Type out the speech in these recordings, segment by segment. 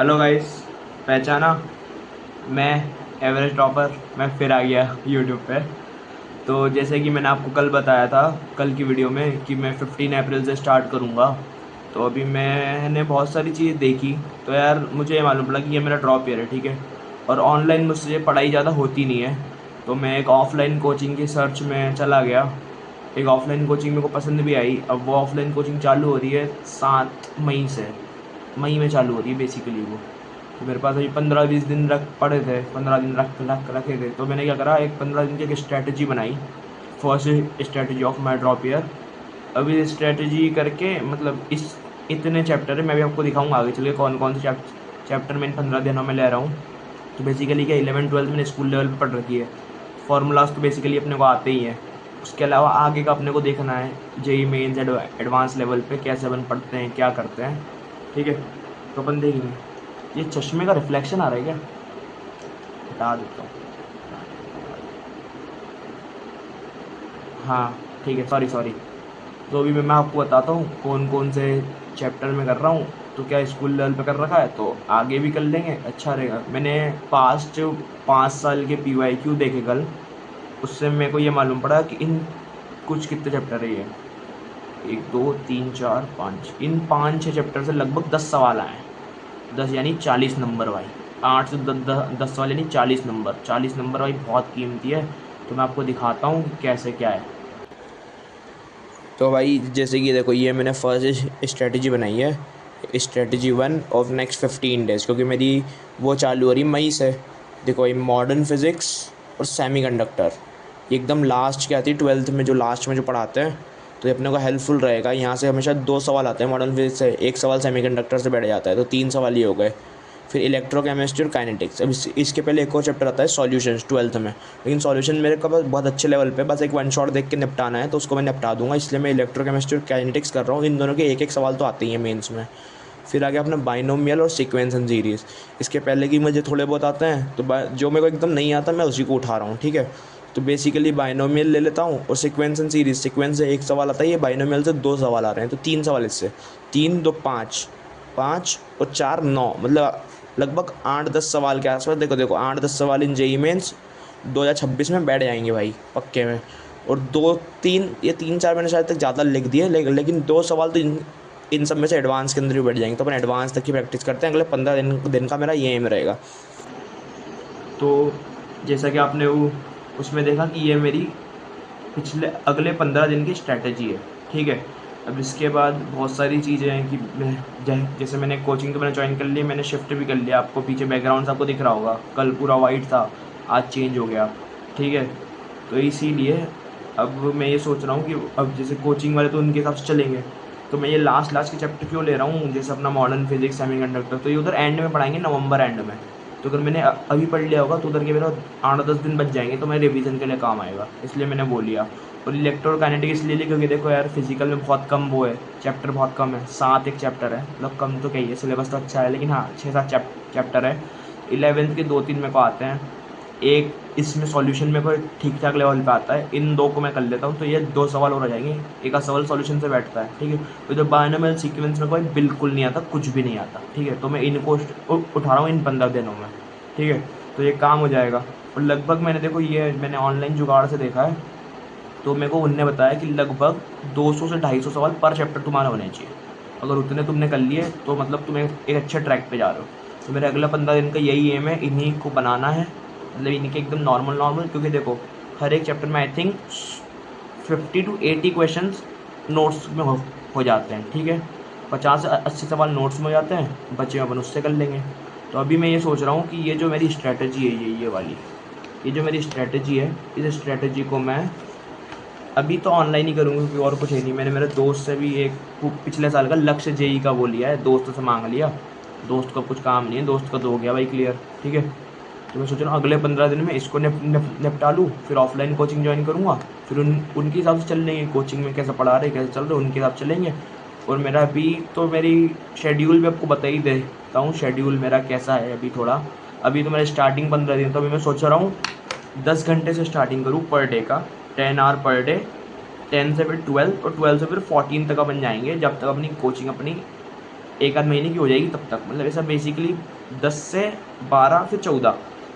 Hello guys, पहचाना? मैं average topper, मैं फिर आ गया यूट्यूब पे। तो जैसे कि मैंने आपको कल बताया था, कल की वीडियो में, कि मैं 15 अप्रैल से स्टार्ट करूँगा। तो अभी मैंने बहुत सारी चीज़ें देखी। तो यार मुझे ये मालूम पड़ा कि ये मेरा ड्रॉप ईयर है, ठीक है। और ऑनलाइन मुझसे पढ़ाई ज़्यादा होती नहीं है। तो मैं एक ऑफ़लाइन कोचिंग की सर्च में चला गया। एक ऑफ़लाइन कोचिंग मेरे को पसंद भी आई। अब वो ऑफ़लाइन कोचिंग चालू हो रही है 7 मई से। मई में चालू हो रही है बेसिकली वो। तो मेरे पास अभी 15-20 दिन रख पड़े थे, 15 दिन रखे थे। तो मैंने क्या करा, एक 15 दिन की एक स्ट्रैटेजी बनाई। First strategy of my drop year. अभी स्ट्रैटेजी करके मतलब इस इतने चैप्टर है, मैं भी आपको दिखाऊंगा आगे चलिए कौन कौन से चैप्टर मैं इन 15 दिनों में ले रहा हूँ। तो बेसिकली क्या, 11th-12th मैंने स्कूल लेवल पर पढ़ रखी है। फार्मूलाज तो बेसिकली अपने को आते ही हैं। उसके अलावा आगे का अपने को देखना है, जेई मेन्स एडवांस लेवल पे कैसे अपन पढ़ते हैं, क्या करते हैं, ठीक है। तो अपन देखेंगे। ये चश्मे का रिफ्लेक्शन आ रहा है क्या? हटा देता हूँ। हाँ, ठीक है, सॉरी सॉरी। तो अभी मैं आपको बताता हूँ कौन कौन से चैप्टर में कर रहा हूँ। तो क्या स्कूल लेवल पे कर रखा है, तो आगे भी कर लेंगे, अच्छा रहेगा। मैंने पास्ट 5 साल के PYQ देखे कल। उससे मेरे को ये मालूम पड़ा कि इन कुछ कितने चैप्टर है ये, 1 2 3 4 5, इन 5 6 चैप्टर से लगभग 10 सवाल आए हैं। 10 यानी 40 नंबर भाई। 8 से 10 सवाल यानी 40 नंबर। 40 नंबर भाई बहुत कीमती है। तो मैं आपको दिखाता हूँ कि कैसे क्या है। तो भाई जैसे कि देखो, ये मैंने फर्स्ट स्ट्रेटजी बनाई है, स्ट्रेटजी 1 ऑफ नेक्स्ट 15 डेज़, क्योंकि मेरी वो चालू हो रही मई से। देखो, ये मॉडर्न फिज़िक्स और सेमी कंडक्टर, ये एकदम लास्ट की आती है 12th में, जो लास्ट में जो पढ़ाते हैं। तो ये अपने को हेल्पफुल रहेगा। यहाँ से हमेशा 2 सवाल आते हैं मॉडर्न फिजिक्स से, एक सवाल सेमी कंडक्टर से बैठ जाता है, तो 3 सवाल ही हो गए। फिर इलेक्ट्रोकेमिस्ट्री और काइनेटिक्स। अब इसके पहले एक और चैप्टर आता है सॉल्यूशंस 12th में। लेकिन सॉल्यूशन मेरे का बस बहुत अच्छे लेवल पे, बस एक वन शॉट देख के निपटाना है, तो उसको मैं निपटा दूंगा। इसलिए मैं इलेक्ट्रोकेमिस्ट्री और काइनेटिक्स कर रहा हूँ। इन दोनों के एक एक सवाल तो आते ही हैं मेंस में। फिर आगे अपना बाइनोमियल और सीक्वेंस एंड सीरीज़। इसके पहले की मुझे थोड़े बहुत आते हैं, तो जो मेरे को एकदम नहीं आता मैं उसी को उठा रहा हूँ, ठीक है। तो बेसिकली बाइनोमियल ले लेता हूँ, और सीक्वेंस एंड सीरीज़, सीक्वेंस से एक सवाल आता है, ये बाइनोमियल से 2 सवाल आ रहे हैं, तो 3 सवाल इससे। 3 2 5, 5 और 4 9, मतलब लगभग 8 10 सवाल के आसपास। देखो देखो, 8 10 सवाल इन जेई मेंस 2026 में बैठ जाएंगे भाई, पक्के में। और 2 3, ये 3 4 मैंने शायद तक ज़्यादा लिख दिए, लेकिन 2 सवाल तो इन सब में से एडवांस के अंदर भी बैठ जाएंगे। तो अपन एडवांस तक की प्रैक्टिस करते हैं। अगले 15 दिन का मेरा ये एम रहेगा। तो जैसा कि आपने वो उसमें देखा कि ये मेरी पिछले अगले 15 दिन की स्ट्रैटेजी है, ठीक है। अब इसके बाद बहुत सारी चीज़ें हैं कि जैसे मैंने कोचिंग तो मैंने ज्वाइन कर ली, मैंने शिफ्ट भी कर लिया। आपको पीछे बैकग्राउंड आपको दिख रहा होगा, कल पूरा वाइट था, आज चेंज हो गया, ठीक है। तो इसीलिए अब मैं ये सोच रहा हूँ कि अब जैसे कोचिंग वाले तो उनके हिसाब से चलेंगे। तो मैं ये लास्ट लास्ट के चैप्टर क्यों ले रहा हूँ, जैसे अपना मॉडर्न फिजिक्स सेमी कंडक्टर, तो ये उधर एंड में पढ़ाएंगे, नवंबर एंड में। तो अगर मैंने अभी पढ़ लिया होगा तो उधर के मेरा 8 10 दिन बच जाएंगे, तो मेरे रिवीजन के लिए काम आएगा, इसलिए मैंने वो लिया। और इलेक्ट्रोकाइनेटिक इसलिए लिया क्योंकि देखो यार, फिजिकल में बहुत कम वो है, चैप्टर बहुत कम है, 7 एक चैप्टर है। मतलब कम तो क्या ही है, सिलेबस तो अच्छा है, लेकिन हाँ 6 7 चैप्टर है। 11th के 2 3 मेरे को आते हैं। एक इसमें सॉल्यूशन मेरे को ठीक ठाक लेवल पे आता है, इन दो को मैं कर लेता हूँ, तो ये 2 सवाल और आ जाएंगे। एक आध सवाल सॉल्यूशन से बैठता है, ठीक है। तो जो बायनोमियल सीक्वेंस में कोई बिल्कुल नहीं आता, कुछ भी नहीं आता, ठीक है। तो मैं इनको उठा रहा हूँ इन 15 दिनों में, ठीक है। तो ये काम हो जाएगा। और लगभग मैंने देखो, ये मैंने ऑनलाइन जुगाड़ से देखा है, तो मेरे को उनने बताया कि लगभग 200 से 250 सवाल पर चैप्टर तुम्हारे होने चाहिए। अगर उतने तुमने कर लिए तो मतलब तुम एक अच्छे ट्रैक पे जा रहे हो। तो मेरे अगला 15 दिन का यही एम है, इन्हीं को बनाना है, मतलब इन्हीं के एकदम नॉर्मल नॉर्मल। क्योंकि देखो, हर एक चैप्टर में I think 50 to 80 question notes में हो जाते हैं, ठीक है। 50 से 80 सवाल नोट्स में हो जाते हैं, बचे अपन उससे कर लेंगे। तो अभी मैं ये सोच रहा हूँ कि ये जो मेरी स्ट्रैटेजी है, ये वाली, ये जो मेरी स्ट्रैटेजी है, इस स्ट्रैटेजी को मैं अभी तो ऑनलाइन ही करूँगा, क्योंकि और कुछ है नहीं। मैंने मेरे दोस्त से भी एक पिछले साल का लक्ष्य जेई का वो लिया है, दोस्त से मांग लिया। दोस्त का कुछ काम नहीं है, दोस्त का तो हो गया भाई क्लियर, ठीक है। तो मैं सोच रहा हूँ अगले 15 दिन में इसको निपटा लूँ, फिर ऑफलाइन कोचिंग ज्वाइन करूँगा। फिर उनके हिसाब से चल लेंगे, कोचिंग में कैसे पढ़ा रहे कैसे चल रहे उनके हिसाब से चलेंगे। और मेरा अभी तो मेरी शेड्यूल भी आपको बता ही देता हूँ, शेड्यूल मेरा कैसा है अभी थोड़ा। अभी तो मेरा स्टार्टिंग 15 दिन, तो अभी मैं सोच रहा हूँ 10 घंटे से स्टार्टिंग करूँ पर डे का, 10 आवर पर डे। 10 से फिर 12, और 12 से फिर 14 तक अपन जाएंगे, जब तक अपनी कोचिंग अपनी एक आध महीने की हो जाएगी तब तक, मतलब ऐसा बेसिकली 10 से 12 फिर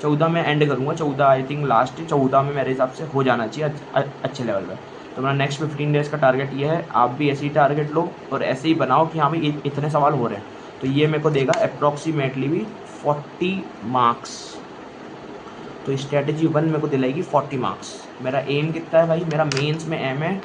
14 में एंड करूँगा। 14 आई थिंक लास्ट 14 में मेरे हिसाब से हो जाना चाहिए अच्छे लेवल पे। तो मेरा नेक्स्ट 15 डेज़ का टारगेट ये है, आप भी ऐसे ही टारगेट लो और ऐसे ही बनाओ कि हाँ भाई इतने सवाल हो रहे हैं। तो ये मेरे को देगा अप्रॉक्सीमेटली भी 40 मार्क्स। तो स्ट्रैटेजी 1 मेरे को दिलाएगी 40 मार्क्स। मेरा एम कितना है भाई, मेरा मेंस में एम है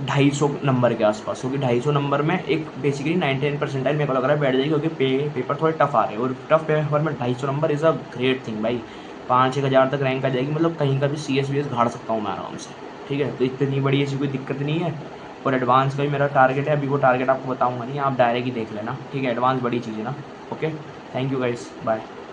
250 नंबर के आसपास, क्योंकि 250 नंबर में एक बेसिकली 99 परसेंटाइल मेरे को लग रहा है बैठ जाएगी, क्योंकि पेपर थोड़े टफ आ रहे हैं और टफ पेपर में 250 number is a great thing भाई। 5-6 हज़ार तक रैंक आ जाएगी, मतलब कहीं का भी CS घाड़ सकता हूँ मैं आराम से। ठीक है, तो इतनी बड़ी ऐसी कोई दिक्कत नहीं है। और एडवांस का भी मेरा टारगेट है, अभी वो टारगेट आपको बताऊँगा नहीं, आप डायरेक्ट ही देख लेना। ठीक है, एडवांस बड़ी चीज़ है ना। Okay, thank you guys, bye.